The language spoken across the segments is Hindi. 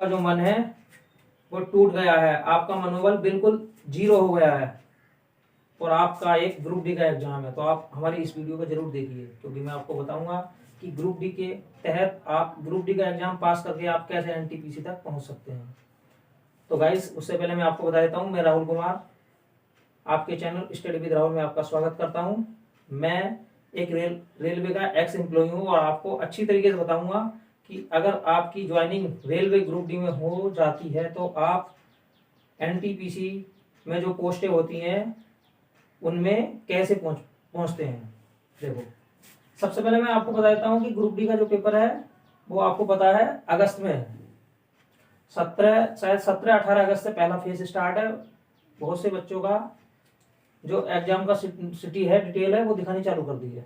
का जो मन है वो टूट गया है, आपका मनोबल बिल्कुल जीरो हो गया है और आपका एक ग्रुप डी का एग्जाम है, तो आप हमारी इस वीडियो को जरूर देखिए, क्योंकि मैं आपको बताऊंगा कि ग्रुप डी के तहत आप ग्रुप डी का एग्जाम पास करके आप कैसे एनटीपीसी तक पहुंच सकते हैं। तो गाइस, उससे पहले मैं आपको बता देता हूं, मैं राहुल कुमार आपके चैनल स्टडी विद राहुल में आपका स्वागत करता हूं। मैं एक रेलवे का एक्स एम्प्लॉय हूं और आपको अच्छी तरीके से बताऊंगा कि अगर आपकी ज्वाइनिंग रेलवे ग्रुप डी में हो जाती है तो आप एनटीपीसी में जो पोस्टें होती हैं उनमें कैसे पहुंचते हैं। देखो, सबसे पहले मैं आपको बता देता हूं कि ग्रुप डी का जो पेपर है वो आपको पता है अगस्त में है। 17 अगस्त से पहला फेज स्टार्ट है। बहुत से बच्चों का जो एग्जाम का सिटी है, डिटेल है, वो दिखानी चालू कर दी है।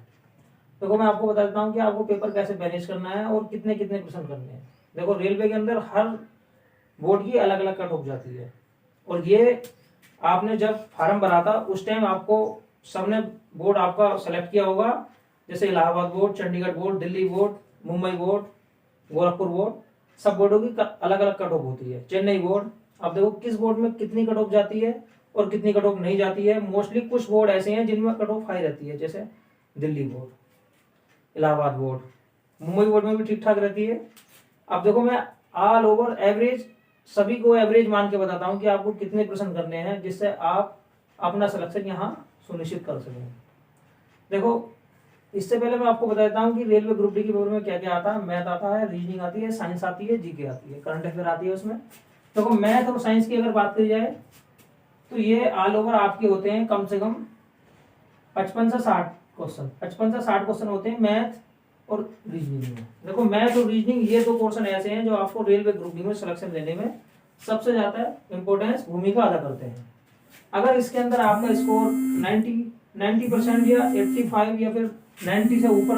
देखो, मैं आपको बता देता हूँ कि आपको पेपर कैसे मैनेज करना है और कितने कितने प्रश्न करने हैं। देखो, रेलवे के अंदर हर बोर्ड की अलग अलग कट ऑफ जाती है और ये आपने जब फार्म भरा था उस टाइम आपको सबने बोर्ड आपका सेलेक्ट किया होगा, जैसे Allahabad board, Chandigarh board, Delhi board, Mumbai board, Gorakhpur board, सब बोर्डों की अलग अलग कट ऑफ होती है। चेन्नई बोर्ड, अब देखो किस बोर्ड में कितनी कट ऑफ जाती है और कितनी कट ऑफ नहीं जाती है। मोस्टली कुछ बोर्ड ऐसे हैं जिनमें कट ऑफ हाई रहती है, जैसे Delhi board, Allahabad board, Mumbai board में भी ठीक ठाक रहती है। अब देखो, मैं ऑल ओवर एवरेज सभी को एवरेज मान के बताता हूं कि आपको कितने प्रश्न करने हैं जिससे आप अपना सिलेक्शन यहाँ सुनिश्चित कर सकें। देखो, इससे पहले मैं आपको बता देता हूँ कि रेलवे ग्रुप डी के पेपर में क्या क्या आता है। मैथ आता है, रीजनिंग आती है, साइंस आती है, जीके आती है, करंट अफेयर आती है उसमें। देखो, मैथ और साइंस की अगर बात करी जाए तो ये ऑल ओवर आपके होते हैं कम से कम 55 से 60 क्वेश्चन। 55 से 60 क्वेश्चन होते हैं मैथ और रीजनिंग में। देखो, मैथ और रीजनिंग ये दो पोर्शन ऐसे हैं जो आपको रेलवे ग्रुप डी में सिलेक्शन लेने में सबसे ज्यादा इंपॉर्टेंस भूमिका अदा करते हैं। अगर इसके अंदर आपका स्कोर 90% या 85 या फिर 90 से ऊपर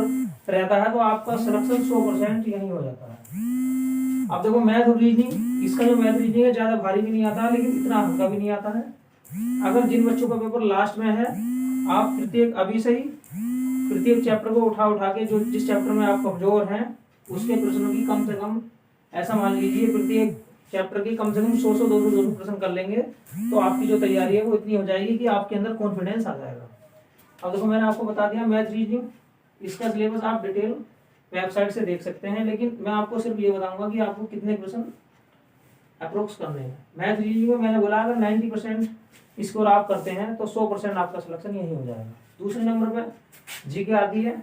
रहता है तो आपका सिलेक्शन 100% यही हो जाता है। अब देखो, मैथ और रीजनिंग, इसका जो मैथ रीजनिंग है ज्यादा भारी भी नहीं आता लेकिन इतना हल्का भी नहीं आता है। अगर जिन बच्चों का पेपर लास्ट में है, आप अभी से ही प्रत्येक चैप्टर को उठा उठा के जो जिस चैप्टर में आप कमजोर हैं उसके प्रश्नों की कम से कम, ऐसा मान लीजिए प्रत्येक चैप्टर की कम से कम 100 200 प्रश्न कर लेंगे तो आपकी जो तैयारी है वो इतनी हो जाएगी कि आपके अंदर कॉन्फिडेंस आ जाएगा। अब देखो, मैंने आपको बता दिया मैथ रीजनिंग, इसका सिलेबस आप डिटेल वेबसाइट से देख सकते हैं, लेकिन मैं आपको सिर्फ ये बताऊंगा कि आपको कितने प्रश्न अप्रोक्स करने हैं। मैथ रीजनिंग में मैंने बोला अगर 90% स्कोर आप करते हैं तो 100% आपका सिलेक्शन यही हो जाएगा। दूसरे नंबर पे जीके आती है,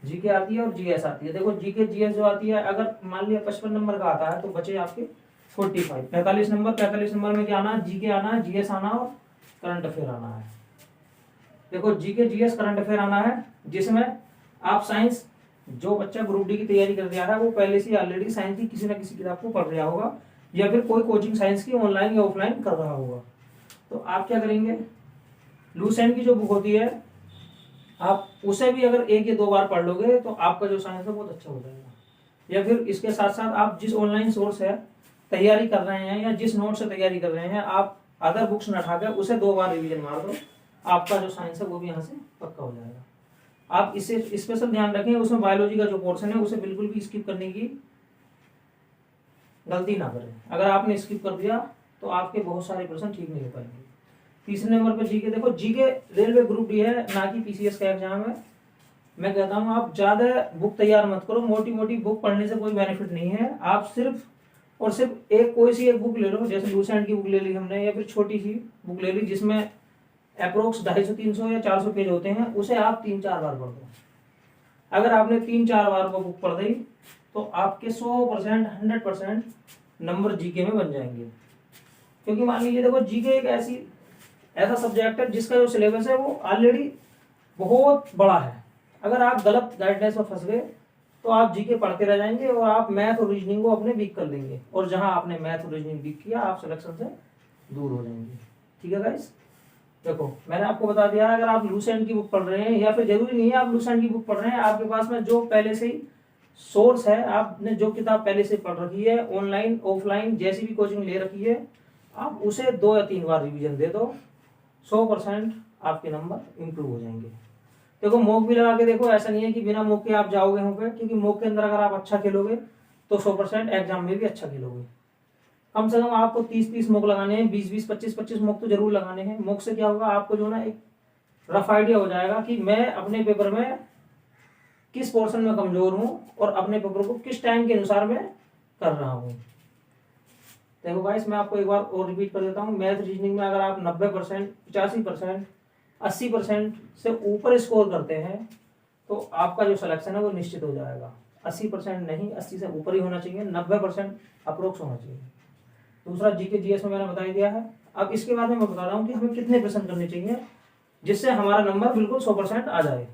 जीके आती है और जीएस आती है। देखो, जीके जीएस जो आती है, अगर मान लिया 55 नंबर का आता है तो बचे आपके 45। 45 नंबर में क्या आना, जीके आना, जीएस आना और करंट अफेयर आना है। देखो, जीके जीएस करंट अफेयर आना है, जिसमें आप साइंस, जो बच्चा ग्रुप डी की तैयारी कर रहा है वो पहले से ऑलरेडी साइंस की किसी ना किसी किताब को पढ़ रहा होगा या फिर कोई कोचिंग साइंस की ऑनलाइन या ऑफलाइन कर रहा होगा। तो आप क्या करेंगे, लूसेंट की जो बुक होती है आप उसे भी अगर 1 या 2 बार पढ़ लोगे तो आपका जो साइंस है बहुत अच्छा हो जाएगा। या फिर इसके साथ साथ आप जिस ऑनलाइन सोर्स है तैयारी कर रहे हैं या जिस नोट से तैयारी कर रहे हैं, आप अदर बुक्स न उठाकर उसे 2 बार रिवीजन मार दो, आपका जो साइंस है वो भी यहाँ से पक्का हो जाएगा। आप इससे स्पेशल ध्यान रखें, उसमें बायोलॉजी का जो पोर्शन है उसे बिल्कुल भी स्किप करने की गलती ना करें। अगर आपने स्किप कर दिया तो आपके बहुत सारे प्रश्न ठीक नहीं हो पाएंगे। तीसरे नंबर पर जीके। देखो, जीके रेलवे ग्रुप डी है, ना कि पीसीएस का एग्जाम है। मैं कहता हूँ आप ज्यादा बुक तैयार मत करो, मोटी मोटी बुक पढ़ने से कोई बेनिफिट नहीं है। आप सिर्फ और सिर्फ कोई सी एक बुक ले लो, जैसे लूसेंट की बुक ले ली हमने या फिर छोटी सी बुक ले ली जिसमें अप्रोक्स 250 300 या 400 पेज होते हैं, उसे आप 3-4 बार पढ़ दो। अगर आपने 3-4 बार वो बुक पढ़ दी तो आपके 100% 100% नंबर जीके में बन जाएंगे। क्योंकि मान लीजिए, देखो, जीके एक ऐसा सब्जेक्ट है जिसका जो सिलेबस है वो ऑलरेडी बहुत बड़ा है। अगर आप गलत गाइडेंस में फंस गए तो आप जीके पढ़ते रह जाएंगे और आप मैथ और रीजनिंग को अपने वीक कर लेंगे, और जहां आपने मैथ और रीजनिंग वीक किया आप सिलेक्शन से दूर हो जाएंगे। ठीक है गाइस, देखो मैंने आपको बता दिया, अगर आप लूसेंट की बुक पढ़ रहे हैं या फिर जरूरी नहीं है आप लूसेंट की बुक पढ़ रहे हैं, आपके पास में जो पहले से ही सोर्स है, आपने जो किताब पहले से पढ़ रखी है, ऑनलाइन ऑफलाइन जैसी भी कोचिंग ले रखी है, आप उसे 2 या 3 बार रिवीजन दे दो, 100% आपके नंबर इंप्रूव हो जाएंगे। देखो, मॉक भी लगा के देखो, ऐसा नहीं है कि बिना मॉक के आप जाओगे वहां पे, क्योंकि मॉक के अंदर अगर आप अच्छा खेलोगे तो 100% एग्जाम में भी अच्छा खेलोगे। कम से कम आपको 30-30 मॉक लगाने हैं, 20-20, 25-25 मॉक तो जरूर लगाने हैं। मॉक से क्या होगा, आपको जो ना एक रफ आइडिया हो जाएगा कि मैं अपने पेपर में किस पोर्शन में कमजोर हूं और अपने पेपर को किस टाइम के अनुसार मैं कर रहा हूं। देखो गाइस, मैं आपको एक बार और रिपीट कर देता हूं। मैथ रीजनिंग में अगर आप 90%, 85%, 80% से ऊपर स्कोर करते हैं तो आपका जो सिलेक्शन है वो निश्चित हो जाएगा। 80% नहीं, 80 से ऊपर ही होना चाहिए, 90% अप्रोक्स होना चाहिए। दूसरा जीके जीएस में मैंने बता ही दिया है। अब इसके बाद में मैं बता रहा हूँ कि हमें कितने प्रश्न करने चाहिए जिससे हमारा नंबर बिल्कुल 100% आ जाए।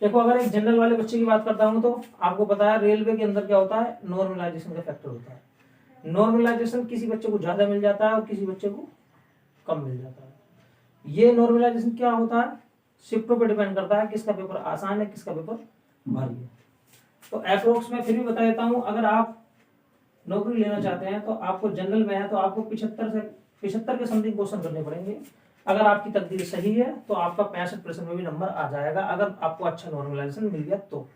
देखो, अगर एक जनरल वाले बच्चे की बात करता हूँ तो आपको पता है रेलवे के अंदर क्या होता है, नॉर्मलाइजेशन का फैक्टर होता है। नॉर्मलाइजेशन किसी बच्चे को ज्यादा मिल जाता है और किसी बच्चे को कम मिल जाता है। ये नॉर्मलाइजेशन क्या होता है, शिफ्टों पर डिपेंड करता है, किसका पेपर आसान है किसका पेपर भारी है। तो अप्रोक्स में फिर भी बता देता हूँ, अगर आप नौकरी लेना चाहते हैं तो आपको जनरल में है तो आपको 75 के समथिंग क्वेश्चन करने पड़ेंगे। अगर आपकी तकदीर सही है तो आपका 65% में भी नंबर आ जाएगा, अगर आपको अच्छा नॉर्मलाइजेशन मिल गया तो।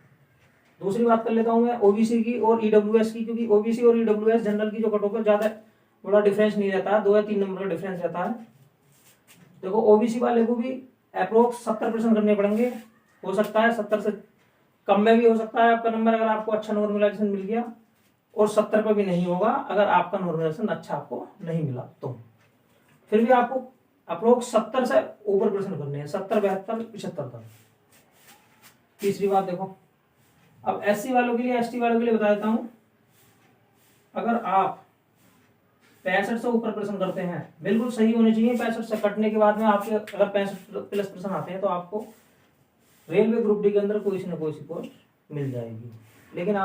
दूसरी बात कर लेता हूं मैं ओबीसी की और ईडब्ल्यूएस की, क्योंकि ओबीसी और ईडब्ल्यूएस जनरल की जो कट ऑफ है ज्यादा बड़ा डिफरेंस नहीं रहता है, 2 या 3 नंबर का डिफरेंस रहता है। देखो, ओबीसी वाले को भी अप्रोक्स 70% करने पड़ेंगे। हो सकता है 70 से कम में भी हो सकता है आपका नंबर, अगर आपको अच्छा नॉर्मलाइजेशन मिल गया, और 70 पर भी नहीं होगा अगर आपका नॉर्मलाइजेशन अच्छा आपको नहीं मिला तो। फिर भी आपको अप्रोक्स 70 से ऊपर प्रश्न करने हैं, 70, 72, 75 तक। तीसरी बात देखो, अब एससी वालों के लिए, एसटी वालों के लिए बता देता हूं। अगर आप 65 से ऊपर प्रश्न करते हैं, बिल्कुल सही होने चाहिए। 65 से कटने के बाद में आपके अगर 65 प्लस प्रश्न आते हैं तो आपको रेलवे ग्रुप डी के अंदर कोई न कोई सी पोस्ट मिल जाएगी। लेकिन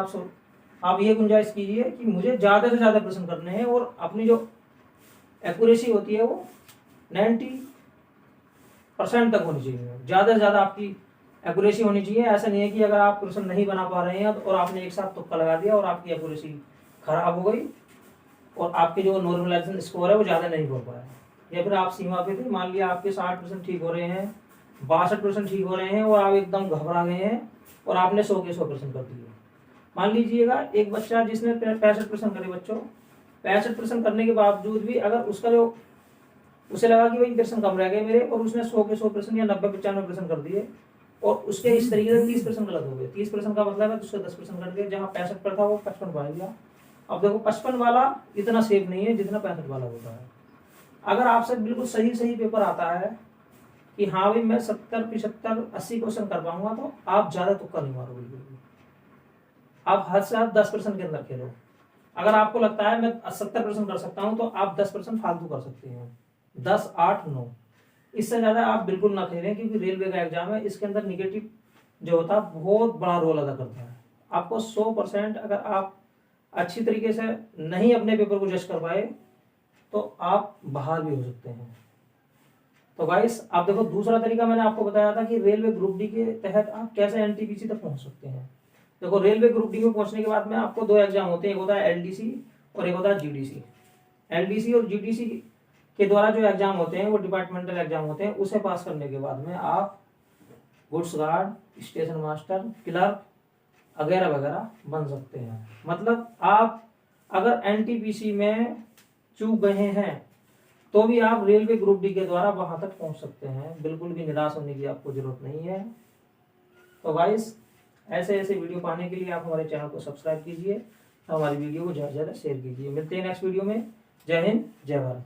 आप ये गुंजाइश कीजिए कि मुझे ज्यादा से ज्यादा प्रश्न करने हैं और अपनी जो एक्यूरेसी होती है वो 90% तक होनी चाहिए। ज्यादा से ज्यादा आपकी एक्यूरेसी होनी चाहिए। ऐसा नहीं है कि अगर आप प्रश्न नहीं बना पा रहे हैं और आपने एक साथ तुक्का लगा दिया और आपकी एक्यूरेसी खराब हो गई और आपके जो नॉर्मलाइजेशन स्कोर है वो ज्यादा नहीं हो पाया, या फिर आप सीमा पे थे, मान लिया आपके 60% ठीक हो रहे हैं, 62% ठीक हो रहे हैं और आप एकदम घबरा गए हैं और आपने 100 के 100% कर दिए। मान लीजिएगा एक बच्चा जिसने 65% करे, बच्चों 65% करने के बावजूद भी अगर उसका जो उसे लगा कि भाई प्रश्न कम रह गए मेरे, और उसने 100 के 100% या 90-95% कर दिए और उसके इस तरीके से 30% गलत हो गए। 30% का मतलब है उसका 10% कट गया, जहां 65 पर था वो 55 पा गया। अब देखो, 55 वाला इतना सेफ नहीं है जितना 65 वाला होता है। अगर आपसे बिल्कुल सही पेपर आता है कि हाँ भाई मैं 70, 75, 80 क्वेश्चन कर पाऊंगा, तो आप ज्यादा तुक्का नहीं मारोगे बिल्कुल भी। आप हद से हद 10% के अंदर खेलो। अगर आपको लगता है मैं 70% कर सकता हूं तो आप 10% फालतू कर सकते हैं, 10, 8, 9। इससे ज्यादा आप बिल्कुल ना खेलें, क्योंकि रेलवे का एग्जाम है, इसके अंदर निगेटिव जो होता है बहुत बड़ा रोल अदा करता है। आपको 100% अगर आप अच्छी तरीके से नहीं अपने पेपर को जज कर पाए तो आप बाहर भी हो सकते हैं। तो गाइस, आप देखो, दूसरा तरीका मैंने आपको बताया था कि रेलवे ग्रुप डी के तहत आप कैसे एनटीपीसी तक पहुंच सकते हैं। देखो, रेलवे ग्रुप डी में पहुंचने के बाद में आपको 2 एग्जाम होते हैं, एक होता है एलडीसी और एक होता है जीडीसी। एलडीसी और जीडीसी के द्वारा जो एग्जाम होते हैं वो डिपार्टमेंटल एग्जाम होते हैं। उसे पास करने के बाद में आप goods guard, station master, clerk वगैरह वगैरह बन सकते हैं। मतलब आप अगर एनटीपीसी में चूक गए हैं तो भी आप रेलवे ग्रुप डी के द्वारा वहां तक पहुंच सकते हैं। बिल्कुल भी निराश होने की आपको जरूरत नहीं है। तो गाइस, ऐसे ऐसे वीडियो पाने के लिए आप हमारे चैनल को सब्सक्राइब कीजिए, हमारी वीडियो को ज़्यादा से ज़्यादा शेयर कीजिए। मिलते हैं नेक्स्ट वीडियो में। जय हिंद, जय भारत।